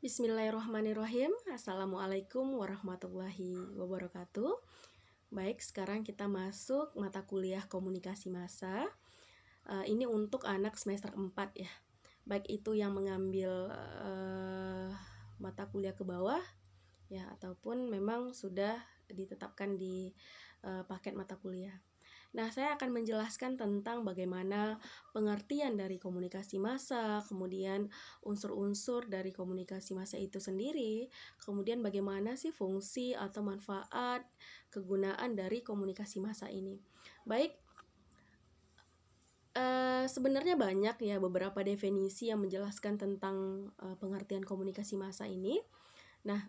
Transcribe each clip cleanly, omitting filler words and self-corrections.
Bismillahirrahmanirrahim. Assalamualaikum warahmatullahi wabarakatuh. Baik, sekarang kita masuk mata kuliah komunikasi massa. Ini untuk anak semester 4 ya. Baik itu yang mengambil mata kuliah ke bawah ya, ataupun memang sudah ditetapkan di paket mata kuliah. Nah, saya akan menjelaskan tentang bagaimana pengertian dari komunikasi massa, kemudian unsur-unsur dari komunikasi massa itu sendiri, kemudian bagaimana sih fungsi atau manfaat kegunaan dari komunikasi massa ini. Baik, sebenarnya banyak ya beberapa definisi yang menjelaskan tentang pengertian komunikasi massa ini. Nah,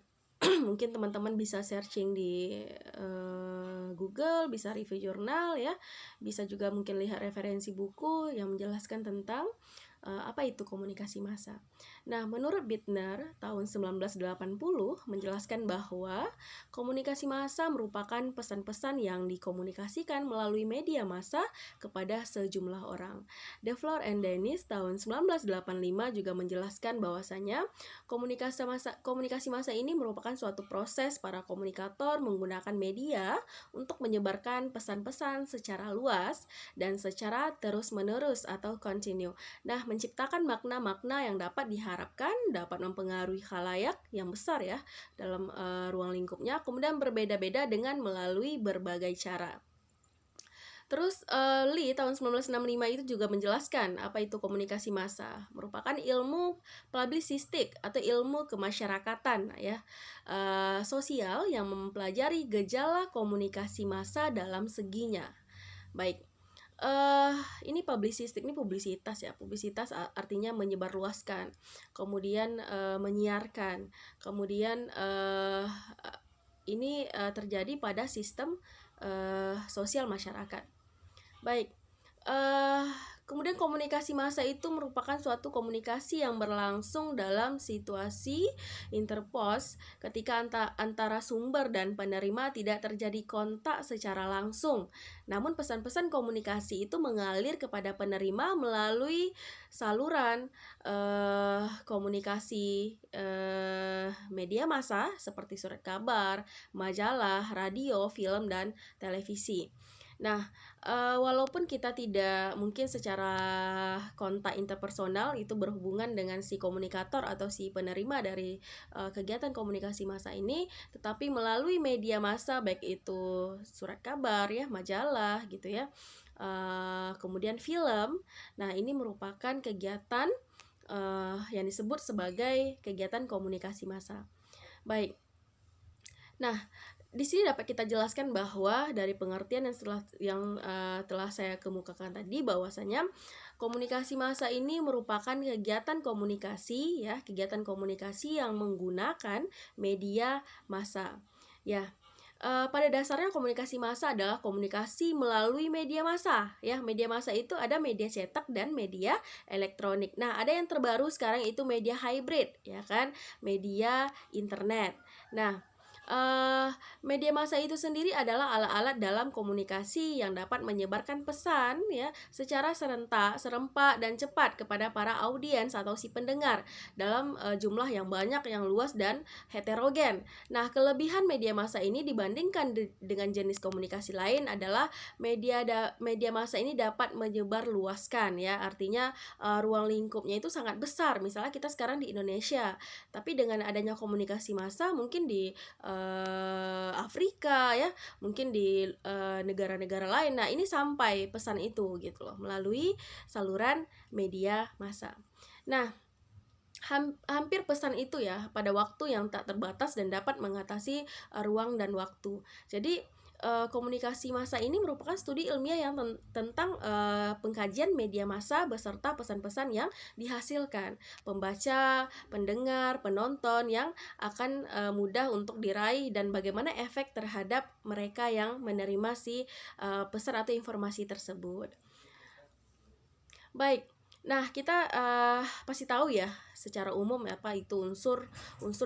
mungkin teman-teman bisa searching di Google, bisa review jurnal ya, bisa juga mungkin lihat referensi buku yang menjelaskan tentang apa itu komunikasi massa. Nah, menurut Bittner tahun 1980 menjelaskan bahwa komunikasi massa merupakan pesan-pesan yang dikomunikasikan melalui media massa kepada sejumlah orang. Devlor and Dennis tahun 1985 juga menjelaskan bahwasanya komunikasi massa ini merupakan suatu proses para komunikator menggunakan media untuk menyebarkan pesan-pesan secara luas dan secara terus-menerus atau continue. Nah, menciptakan makna-makna yang dapat diharapkan dapat mempengaruhi khalayak yang besar ya dalam ruang lingkupnya, kemudian berbeda-beda dengan melalui berbagai cara. Terus Lee tahun 1965 itu juga menjelaskan apa itu komunikasi massa, merupakan ilmu publisistik atau ilmu kemasyarakatan ya, sosial yang mempelajari gejala komunikasi massa dalam seginya. Baik, ini publisistik, ini publisitas ya. Publisitas artinya menyebarluaskan, kemudian menyiarkan, kemudian ini terjadi pada sistem sosial masyarakat. Baik, kemudian komunikasi massa itu merupakan suatu komunikasi yang berlangsung dalam situasi interpos ketika antara sumber dan penerima tidak terjadi kontak secara langsung. Namun pesan-pesan komunikasi itu mengalir kepada penerima melalui saluran komunikasi media massa seperti surat kabar, majalah, radio, film, dan televisi. Nah, walaupun kita tidak mungkin secara kontak interpersonal itu berhubungan dengan si komunikator atau si penerima dari kegiatan komunikasi massa ini, tetapi melalui media massa baik itu surat kabar ya, majalah gitu ya, kemudian film. Nah, ini merupakan kegiatan yang disebut sebagai kegiatan komunikasi massa. Baik. Nah, di sini dapat kita jelaskan bahwa dari pengertian yang telah saya kemukakan tadi, bahwasanya komunikasi massa ini merupakan kegiatan komunikasi ya, kegiatan komunikasi yang menggunakan media massa. Ya, pada dasarnya komunikasi massa adalah komunikasi melalui media massa ya. Media massa itu ada media cetak dan media elektronik. Nah, ada yang terbaru sekarang itu media hybrid ya kan, media internet. Nah, media massa itu sendiri adalah alat-alat dalam komunikasi yang dapat menyebarkan pesan ya secara serempak dan cepat kepada para audiens atau si pendengar dalam jumlah yang banyak, yang luas dan heterogen. Nah, kelebihan media massa ini dibandingkan dengan jenis komunikasi lain adalah media massa ini dapat menyebar luaskan ya. Artinya ruang lingkupnya itu sangat besar. Misalnya kita sekarang di Indonesia, tapi dengan adanya komunikasi massa mungkin di Afrika ya, mungkin di negara-negara lain. Nah, ini sampai pesan itu gitu loh melalui saluran media massa. Nah, hampir pesan itu ya pada waktu yang tak terbatas dan dapat mengatasi ruang dan waktu. Jadi komunikasi massa ini merupakan studi ilmiah yang tentang pengkajian media massa beserta pesan-pesan yang dihasilkan pembaca, pendengar, penonton yang akan mudah untuk diraih dan bagaimana efek terhadap mereka yang menerima si pesan atau informasi tersebut. Baik. Nah, kita pasti tahu ya secara umum apa itu unsur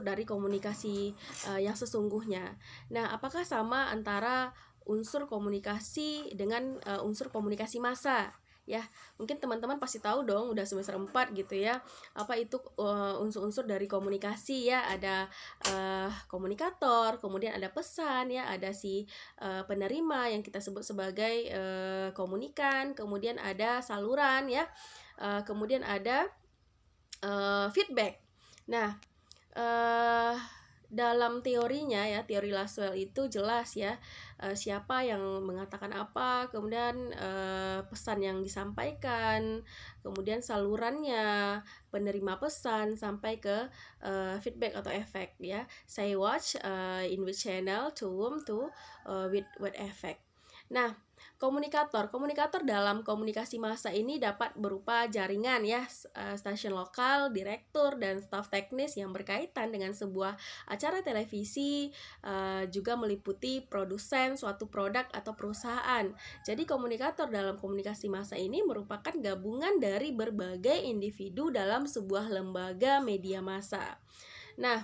dari komunikasi yang sesungguhnya. Nah, apakah sama antara unsur komunikasi dengan unsur komunikasi massa? ya. Mungkin teman-teman pasti tahu dong, udah semester 4 gitu ya. Apa itu unsur-unsur dari komunikasi ya? Ada komunikator, kemudian ada pesan ya, ada si penerima yang kita sebut sebagai komunikan, kemudian ada saluran ya. Kemudian ada feedback. Nah, eh dalam teorinya ya, teori Laswell itu jelas ya, siapa yang mengatakan apa, kemudian pesan yang disampaikan, kemudian salurannya, penerima pesan sampai ke feedback atau efek ya. Say watch in which channel, to whom, to with what effect. Nah, komunikator dalam komunikasi massa ini dapat berupa jaringan ya, stasiun lokal, direktur, dan staf teknis yang berkaitan dengan sebuah acara televisi, juga meliputi produsen suatu produk atau perusahaan. Jadi komunikator dalam komunikasi massa ini merupakan gabungan dari berbagai individu dalam sebuah lembaga media massa. Nah,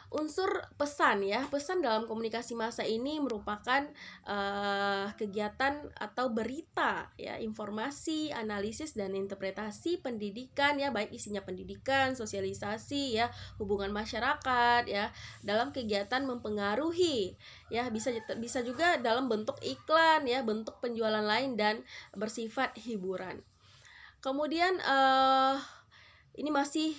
unsur pesan ya, pesan dalam komunikasi massa ini merupakan kegiatan atau berita ya, informasi, analisis, dan interpretasi pendidikan ya, baik isinya pendidikan, sosialisasi ya, hubungan masyarakat ya, dalam kegiatan mempengaruhi ya, bisa juga dalam bentuk iklan ya, bentuk penjualan lain, dan bersifat hiburan. Kemudian ini masih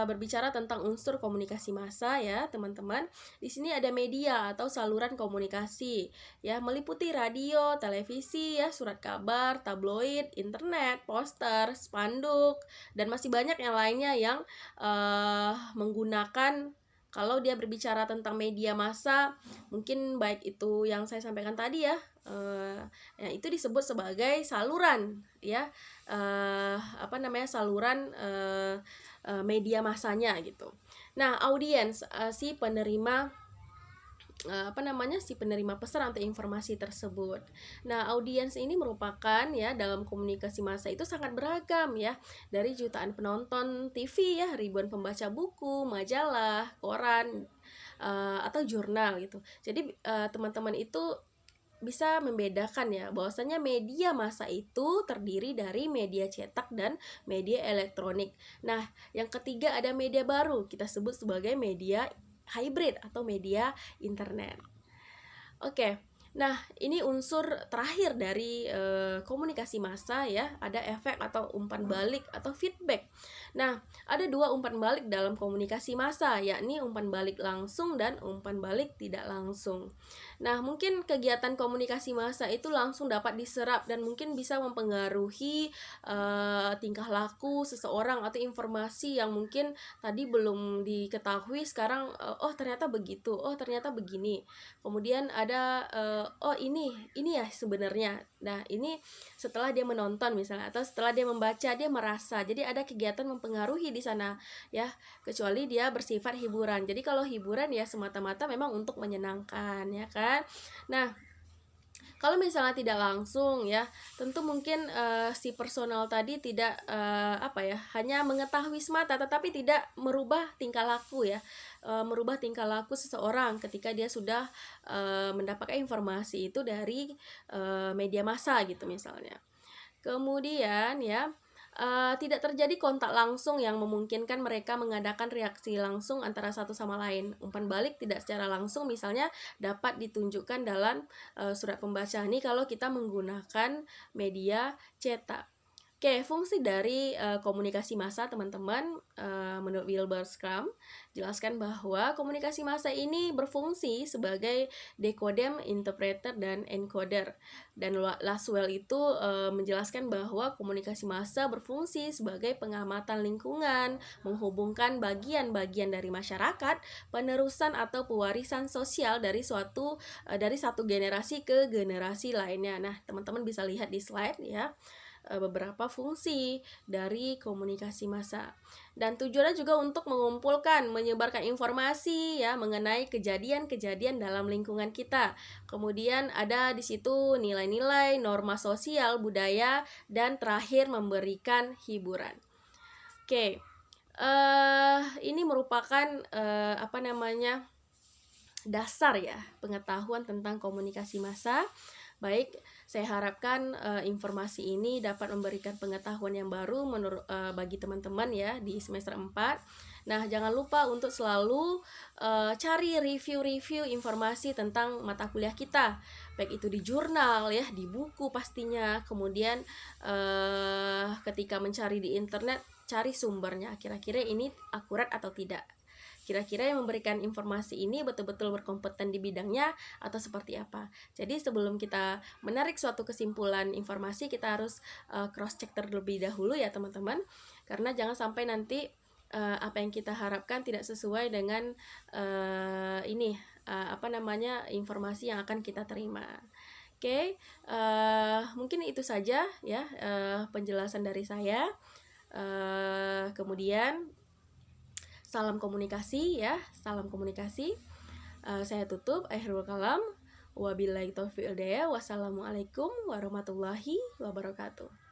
berbicara tentang unsur komunikasi massa ya, teman-teman. Di sini ada media atau saluran komunikasi ya, meliputi radio, televisi ya, surat kabar, tabloid, internet, poster, spanduk, dan masih banyak yang lainnya yang menggunakan. Kalau dia berbicara tentang media massa, mungkin baik itu yang saya sampaikan tadi ya, itu disebut sebagai saluran ya, saluran media massanya gitu. Nah, audiens si penerima si penerima pesan atau informasi tersebut. Nah, audiens ini merupakan ya, dalam komunikasi massa itu sangat beragam ya, dari jutaan penonton TV ya, ribuan pembaca buku, majalah, koran, atau jurnal gitu. Jadi teman-teman itu bisa membedakan ya, bahwasanya media massa itu terdiri dari media cetak dan media elektronik. Nah, yang ketiga ada media baru, kita sebut sebagai media hybrid atau media internet. Oke. Nah, ini unsur terakhir dari komunikasi massa ya, ada efek atau umpan balik atau feedback. Nah, ada dua umpan balik dalam komunikasi massa, yakni umpan balik langsung dan umpan balik tidak langsung. Nah, mungkin kegiatan komunikasi massa itu langsung dapat diserap dan mungkin bisa mempengaruhi tingkah laku seseorang atau informasi yang mungkin tadi belum diketahui, sekarang oh ternyata begitu, oh ternyata begini. Kemudian ada oh ini ya sebenarnya. Nah, ini setelah dia menonton misalnya, atau setelah dia membaca, dia merasa. Jadi ada kegiatan mempengaruhi di sana ya, kecuali dia bersifat hiburan. Jadi kalau hiburan ya semata-mata memang untuk menyenangkan ya kan. Nah, kalau misalnya tidak langsung ya, tentu mungkin si personal tadi tidak hanya mengetahui semata, tetapi tidak merubah tingkah laku ya, merubah tingkah laku seseorang ketika dia sudah mendapatkan informasi itu dari media massa gitu misalnya. Kemudian ya, tidak terjadi kontak langsung yang memungkinkan mereka mengadakan reaksi langsung antara satu sama lain. Umpan balik tidak secara langsung misalnya dapat ditunjukkan dalam surat pembaca ini kalau kita menggunakan media cetak. Oke, fungsi dari komunikasi massa teman-teman, menurut Wilbur Schramm jelaskan bahwa komunikasi massa ini berfungsi sebagai decoder, interpreter, dan encoder. Dan Laswell itu menjelaskan bahwa komunikasi massa berfungsi sebagai pengamatan lingkungan, menghubungkan bagian-bagian dari masyarakat, penerusan atau pewarisan sosial dari satu generasi ke generasi lainnya. Nah, teman-teman bisa lihat di slide ya, beberapa fungsi dari komunikasi massa. Dan tujuannya juga untuk mengumpulkan, menyebarkan informasi ya mengenai kejadian-kejadian dalam lingkungan kita. Kemudian ada di situ nilai-nilai, norma sosial, budaya, dan terakhir memberikan hiburan. Oke. Ini merupakan dasar ya pengetahuan tentang komunikasi massa, Baik, saya harapkan informasi ini dapat memberikan pengetahuan yang baru bagi teman-teman ya di semester 4. Nah, jangan lupa untuk selalu cari review-review informasi tentang mata kuliah kita, baik itu di jurnal ya, di buku pastinya. Kemudian ketika mencari di internet, cari sumbernya, kira-kira ini akurat atau tidak. Kira-kira yang memberikan informasi ini betul-betul berkompeten di bidangnya atau seperti apa. Jadi sebelum kita menarik suatu kesimpulan informasi, kita harus cross check terlebih dahulu ya teman-teman, karena jangan sampai nanti apa yang kita harapkan tidak sesuai dengan informasi yang akan kita terima. Oke, mungkin itu saja ya penjelasan dari saya. Kemudian salam komunikasi ya, salam komunikasi. Saya tutup, akhirul kalam. Wabillahi taufiq wal hidayah. Wassalamualaikum warahmatullahi wabarakatuh.